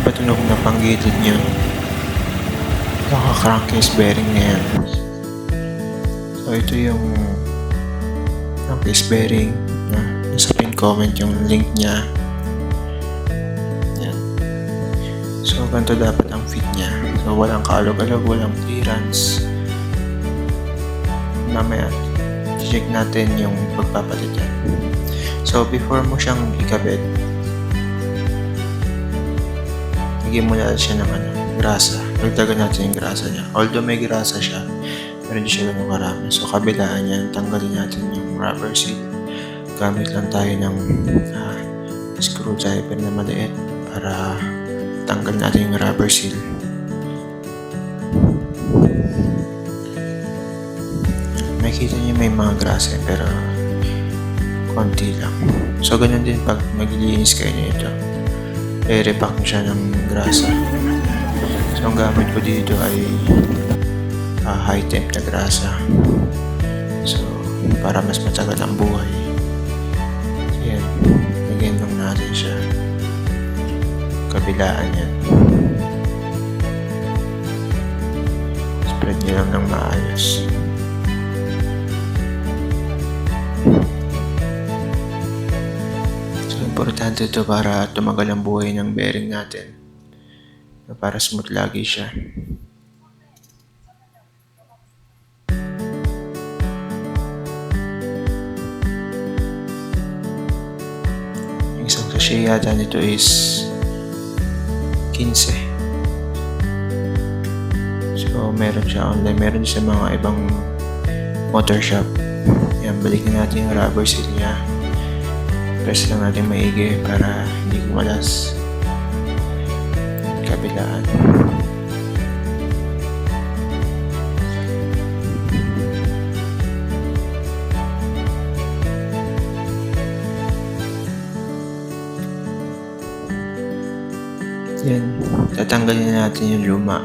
napatunog na panggilid nyo, naka-crankcase bearing na yan. So ito yung crankcase bearing na nasa pin comment yung link nya. Yan. So ganito dapat ang fit nya. So walang kaalog-alog, walang clearance. Mamaya check natin yung pagpapalit yan. So before mo siyang ikabit, lagyan mo na siya ng grasa. Dagdagan natin yung grasa niya. Although may grasa siya, pero hindi siya ganun karami. So kabilaan niya, tanggalin natin yung rubber seal. Gamit lang tayo ng screwdriver na maliit para tanggal natin yung rubber seal. Makikita niyo may mga grasa pero konti lang. So ganun din pag maglilinis kayo nito. I-repack mo siya ng grasa. So ang gamit ko dito ay high temp na grasa. So para mas matagal ang buhay. So yan, lagyan lang natin siya. Kabilaan yan. Spread niyo lang ng maayos. Importante ito para tumagal ang buhay ng bearing natin. Para smooth lagi siya. Yung isang sachet yata nito is 15. So meron siya online, meron sa mga ibang motor shop. Yan, balikan natin yung rubber seal niya. Press lang natin maigi para hindi kumalas. Kabilaan. Yan. Tatanggalin natin yung luma.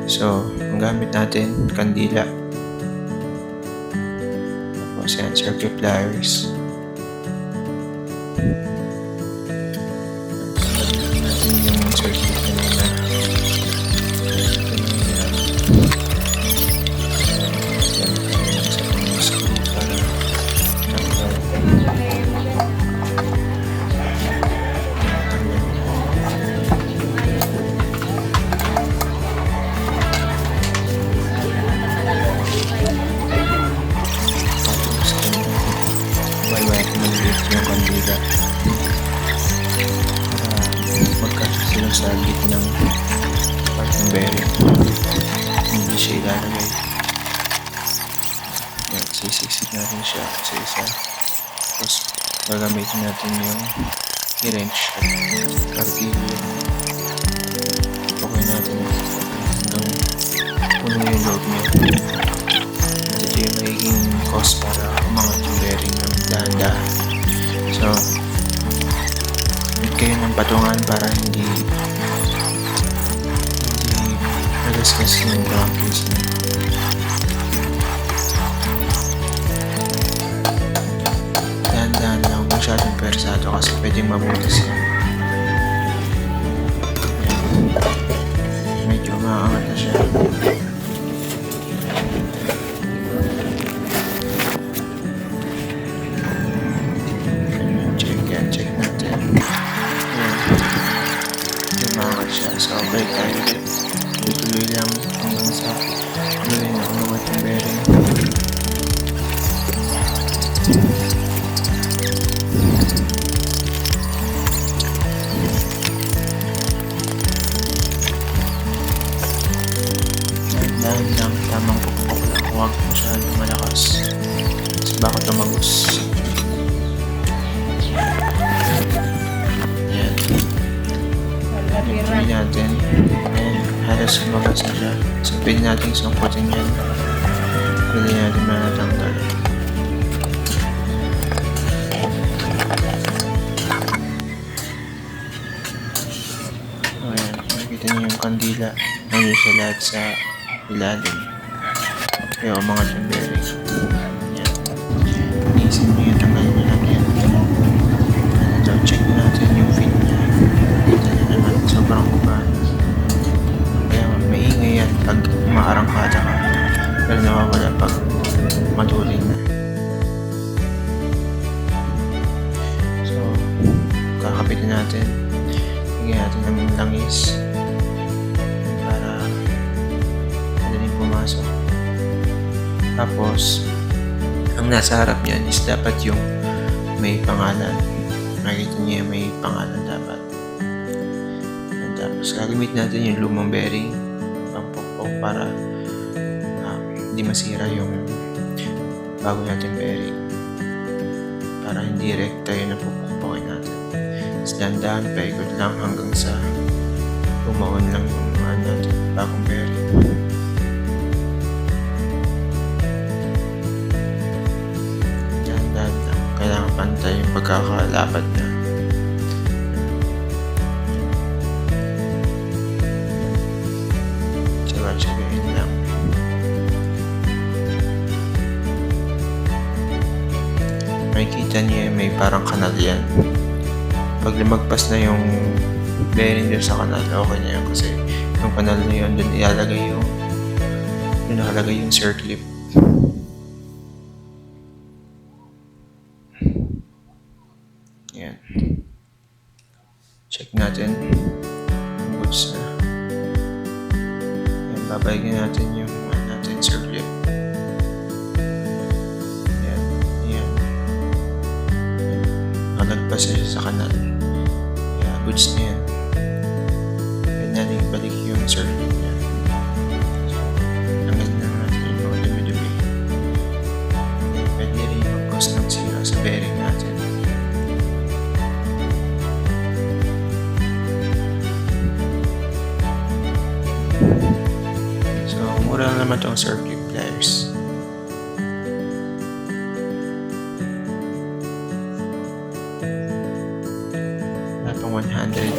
So, ang gamit natin, kandila. Tapos yan, circuit pliers. Natin yung circuit kanina. Screw para yung kandila magkasya sila sa gitnang part ng bearing, hindi siya ilalagay. Yan, sisiksik natin siya sa isa, tapos gagamitin natin yung i-wrench at kartilyo. Okay natin hanggang puno yung load niya. Ito yung magiging cost para umangat yung bearing ng dahan-dahan. So, kayo ng patungan para hindi nagasgas yung crankcase niya. Dahan-dahan lang, masyadong persado kasi pwedeng mabutas yan. Medyo maangat na siya. So, okay tayo ulit. Tuloy lang hanggang sa tuloy na umangat yung bearing. Dahan lang, tamang pupuk lang. Huwag masyadong malakas. Kasi baka tumagos. Pili natin and halos lumabas na siya. So pili natin sungkutin yan. Pili natin manatanggal. Ayan, makikita niyo yung kandila. Nandiyo siya lahat sa ilalim. Kaya umangat yung bearing. Ayan. Iisin niyo yung tanggalin niyo lang yan. And check natin yung fit niya. Kita niyo naman sa kakapitin natin. Lagyan natin ng langis para madaling pumasok. Tapos, ang nasa harap niyan is dapat yung may pangalan. Makikita niyo yung may pangalan dapat. And tapos, gagamit natin yung lumang bearing pampukpok para hindi masira yung bago natin bearing. Para hindi rekta yung napupukpokin natin. Tapos dahan-dahan, paikot lang hanggang sa bumaon lang yung natin, bagong bearing. Dahan-dahan lang. Kailangan pantay yung pagkakalapad na. Tsaga-tsagain lang. Makikita niyo may parang kanal yan. Pag lumagpas na yung bearing dun sa kanal, okay na yun kasi yung kanal na yun, dun ilalagay yung dun nakalagay yung circlip. Yan. Check natin. Goods na. Yan, babalikin natin yung circlip. Nalagpas na siya sa kanal. Kaya goods na yan. Pwede natin ibalik yung circlip niya. So, tanggalin na natin yung mga dumi-dumi. Pwede rin mag-cause ng sira sa bearing natin. So, mura lang naman itong circlip pliers. Pang 100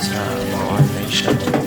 sa mga online shop.